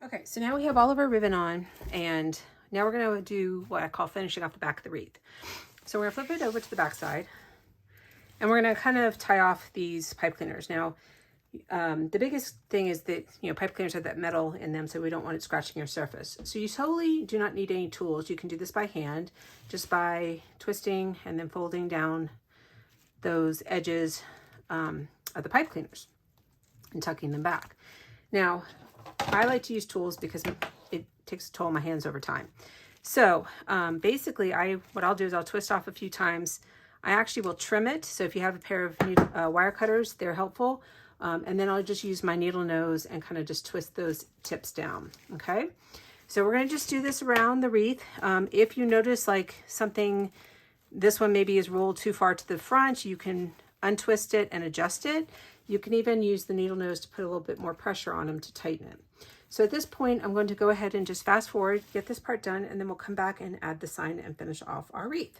Okay, so now we have all of our ribbon on, and now we're going to do what I call finishing off the back of the wreath. So we're going to flip it over to the back side, and we're going to kind of tie off these pipe cleaners. Now, the biggest thing is that, pipe cleaners have that metal in them, so we don't want it scratching your surface. So you totally do not need any tools. You can do this by hand, just by twisting and then folding down those edges of the pipe cleaners and tucking them back. Now, I like to use tools because it takes a toll on my hands over time. So basically, what I'll do is I'll twist off a few times. I actually will trim it. So if you have a pair of wire cutters, they're helpful. And then I'll just use my needle nose and kind of just twist those tips down. Okay. So we're going to just do this around the wreath. If you notice like something, this one maybe is rolled too far to the front, you can untwist it and adjust it. You can even use the needle nose to put a little bit more pressure on them to tighten it. So at this point, I'm going to go ahead and just fast forward, get this part done, and then we'll come back and add the sign and finish off our wreath.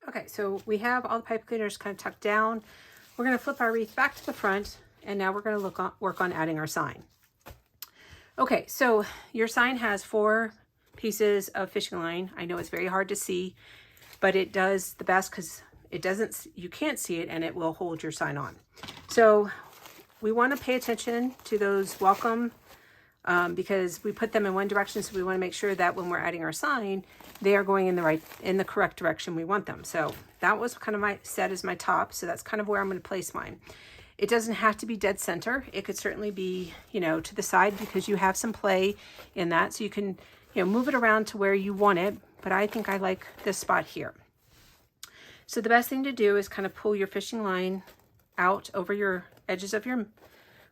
Okay, so we have all the pipe cleaners kind of tucked down. We're going to flip our wreath back to the front, and now we're going to work on adding our sign. Okay, so your sign has 4 pieces of fishing line. I know it's very hard to see, but it does the best because you can't see it and it will hold your sign on. So we want to pay attention to those welcome because we put them in one direction, so we want to make sure that when we're adding our sign, they are going in the correct direction we want them. So that was kind of set as my top, so that's kind of where I'm going to place mine. It doesn't have to be dead center. It could certainly be, to the side because you have some play in that, so you can, move it around to where you want it, but I think I like this spot here. So the best thing to do is kind of pull your fishing line out over your edges of your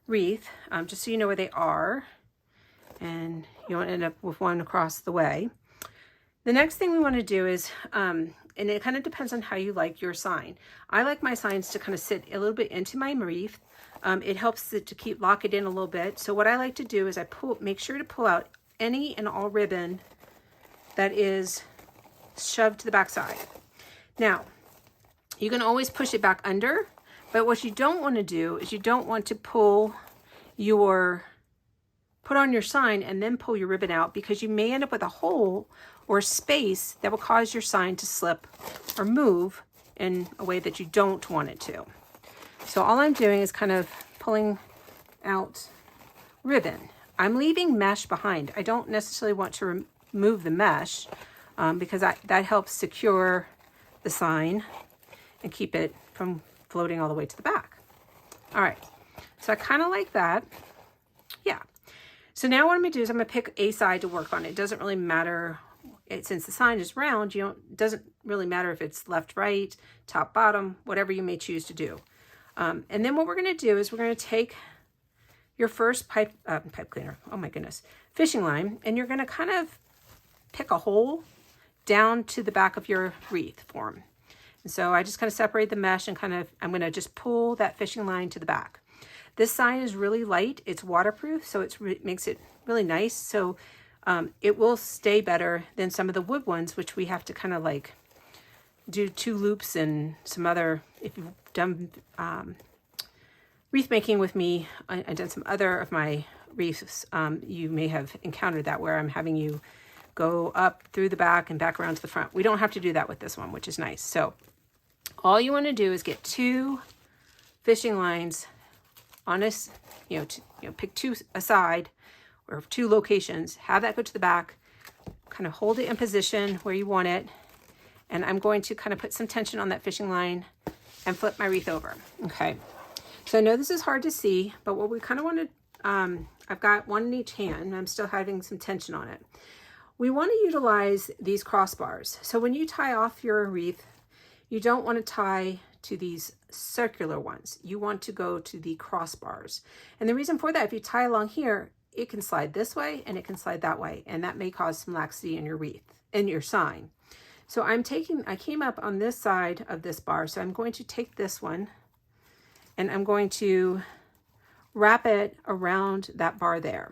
wreath, just so you know where they are, and you won't end up with one across the way. The next thing we want to do is, and it kind of depends on how you like your sign. I like my signs to kind of sit a little bit into my wreath. It helps to lock it in a little bit. So what I like to do is make sure to pull out any and all ribbon that is shoved to the back side. Now, you can always push it back under, but what you don't want to do is you don't want to put on your sign and then pull your ribbon out, because you may end up with a hole or space that will cause your sign to slip or move in a way that you don't want it to. So all I'm doing is kind of pulling out ribbon. I'm leaving mesh behind. I don't necessarily want to remove the mesh because that helps secure the sign and keep it from floating all the way to the back. All right, so I kind of like that. Yeah. So now what I'm going to do is I'm going to pick a side to work on. It doesn't really matter, since the sign is round, it doesn't really matter if it's left, right, top, bottom, whatever you may choose to do. And then what we're going to do is we're going to take your first pipe cleaner, oh my goodness, fishing line, and you're going to kind of pick a hole down to the back of your wreath form. And so I just kind of separate the mesh and I'm going to just pull that fishing line to the back. This sign is really light. It's waterproof, so it makes it really nice. So it will stay better than some of the wood ones, which we have to kind of like do 2 loops and some other, if you've done wreath making with me, I've done some other of my wreaths, you may have encountered that where I'm having you go up through the back and back around to the front. We don't have to do that with this one, which is nice. So all you want to do is get 2 fishing lines on this, pick 2 aside or 2 locations, have that go to the back, kind of hold it in position where you want it. And I'm going to kind of put some tension on that fishing line and flip my wreath over. Okay. So I know this is hard to see, but what we kind of want to, I've got one in each hand and I'm still having some tension on it. We want to utilize these crossbars. So when you tie off your wreath, you don't want to tie to these circular ones. You want to go to the crossbars. And the reason for that, if you tie along here, it can slide this way and it can slide that way. And that may cause some laxity in your wreath, in your sign. So I came up on this side of this bar, so I'm going to take this one and I'm going to wrap it around that bar there,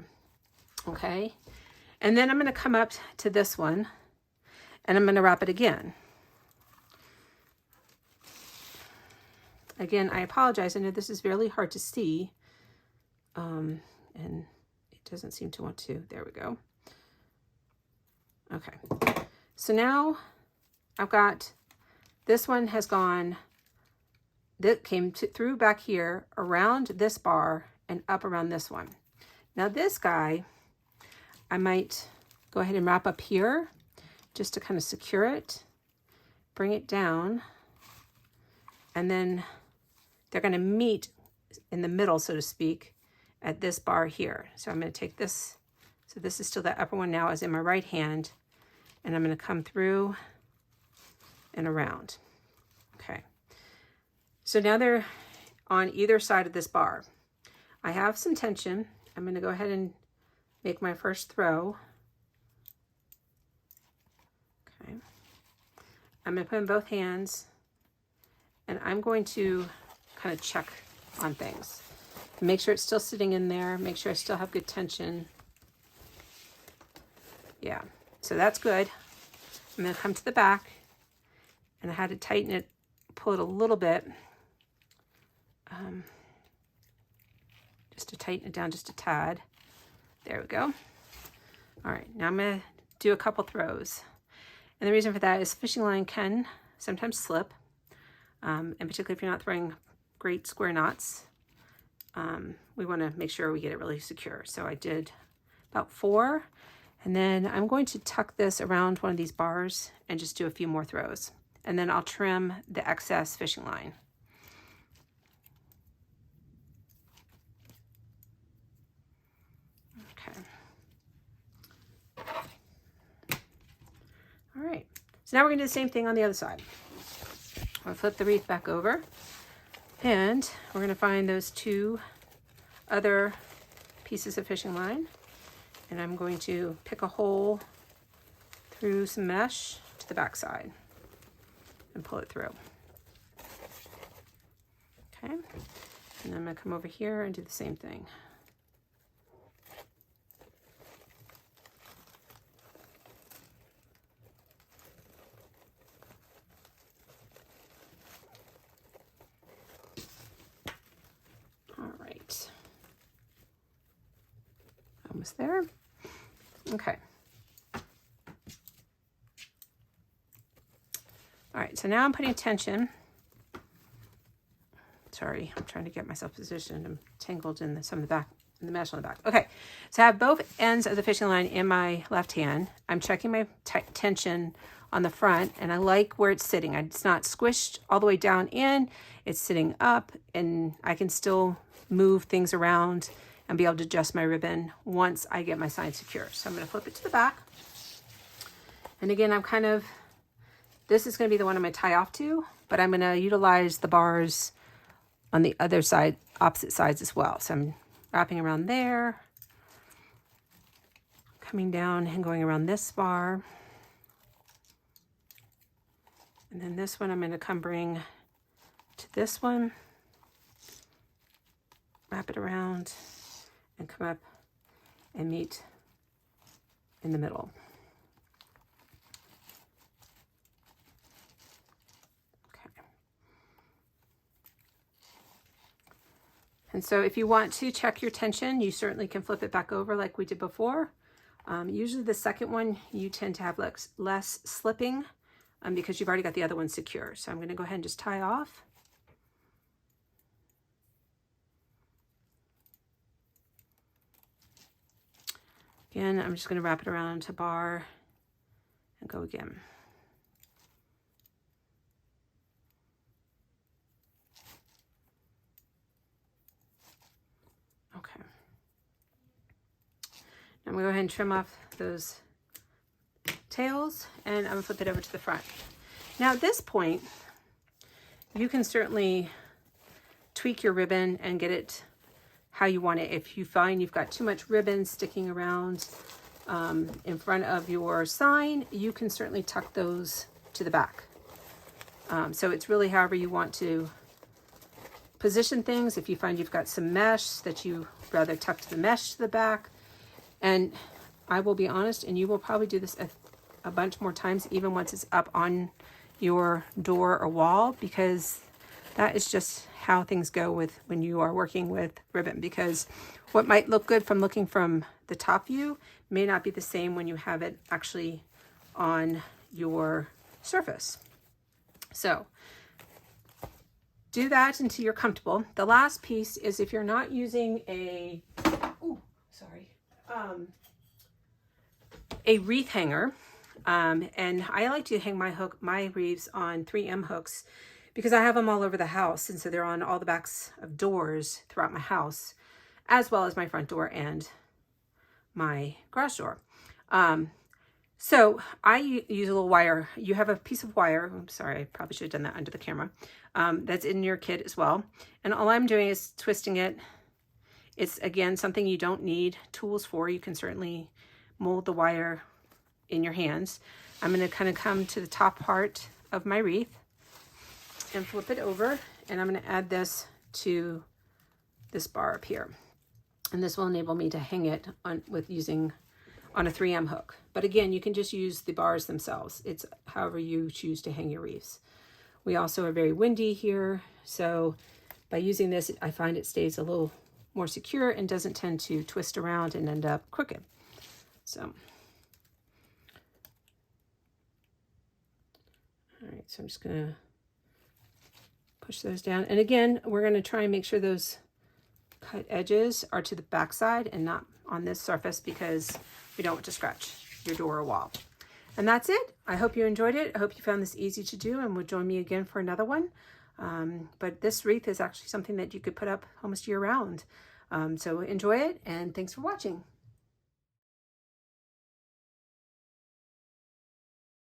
okay? And then I'm going to come up to this one and I'm going to wrap it again. Again, I apologize. I know this is really hard to see, and it doesn't seem to want to. There we go. Okay. So now I've got, this one has gone, that came through back here, around this bar, and up around this one. Now this guy, I might go ahead and wrap up here, just to kind of secure it, bring it down, and then they're going to meet in the middle, so to speak, at this bar here. So I'm going to take this, so this is still that upper one now is in my right hand, and I'm going to come through and around. Okay. So now they're on either side of this bar. I have some tension. I'm going to go ahead and make my first throw. Okay. I'm going to put in both hands, and I'm going to kind of check on things. Make sure it's still sitting in there. Make sure I still have good tension. Yeah, so that's good. I'm going to come to the back, and I had to tighten it, pull it a little bit, just to tighten it down just a tad. There we go. All right, now I'm going to do a couple throws. And the reason for that is fishing line can sometimes slip, and particularly if you're not throwing great square knots, we want to make sure we get it really secure. So I did about 4, and then I'm going to tuck this around one of these bars and just do a few more throws. And then I'll trim the excess fishing line. Okay. All right, so now we're going to do the same thing on the other side. I'm going to flip the wreath back over, and we're going to find those 2 other pieces of fishing line, and I'm going to pick a hole through some mesh to the back side and pull it through. Okay, and then I'm going to come over here and do the same thing. Almost there. Okay. All right, so now I'm putting tension. Sorry, I'm trying to get myself positioned. I'm tangled in some of the back, in the mesh on the back. Okay, so I have both ends of the fishing line in my left hand. I'm checking my tension on the front, and I like where it's sitting. It's not squished all the way down in. It's sitting up, and I can still move things around and be able to adjust my ribbon once I get my sign secure. So I'm going to flip it to the back. And again, I'm kind of, this is going to be the one I'm going to tie off to, but I'm going to utilize the bars on the other side, opposite sides as well. So I'm wrapping around there, coming down and going around this bar. And then this one I'm going to come bring to this one, wrap it around, and come up and meet in the middle. Okay. And so if you want to check your tension, you certainly can flip it back over like we did before. Usually the second one, you tend to have less slipping because you've already got the other one secure. So I'm going to go ahead and just tie off. Again, I'm just going to wrap it around a bar and go again. Okay. Now I'm going to go ahead and trim off those tails, and I'm going to flip it over to the front. Now at this point, you can certainly tweak your ribbon and get it how you want it. If you find you've got too much ribbon sticking around in front of your sign, you can certainly tuck those to the back. So it's really however you want to position things. If you find you've got some mesh that you rather tuck the mesh to the back. And I will be honest, and you will probably do this a bunch more times, even once it's up on your door or wall, because that is just how things go with when you are working with ribbon, because what might look good from looking from the top view may not be the same when you have it actually on your surface. So do that until you're comfortable. The last piece is if you're not using a wreath hanger, and I like to hang my wreaths on 3M hooks because I have them all over the house, and so they're on all the backs of doors throughout my house, as well as my front door and my garage door. So I use a little wire. You have a piece of wire. I'm sorry, I probably should have done that under the camera. That's in your kit as well. And all I'm doing is twisting it. It's, again, something you don't need tools for. You can certainly mold the wire in your hands. I'm going to kind of come to the top part of my wreath and flip it over. And I'm going to add this to this bar up here. And this will enable me to hang it on a 3M hook. But again, you can just use the bars themselves. It's however you choose to hang your wreaths. We also are very windy here, so by using this, I find it stays a little more secure and doesn't tend to twist around and end up crooked. So, all right, so I'm just gonna push those down. And again, we're gonna try and make sure those cut edges are to the back side and not on this surface, because we don't want to scratch your door or wall. And that's it. I hope you enjoyed it. I hope you found this easy to do and would join me again for another one. But this wreath is actually something that you could put up almost year round. So enjoy it, and thanks for watching.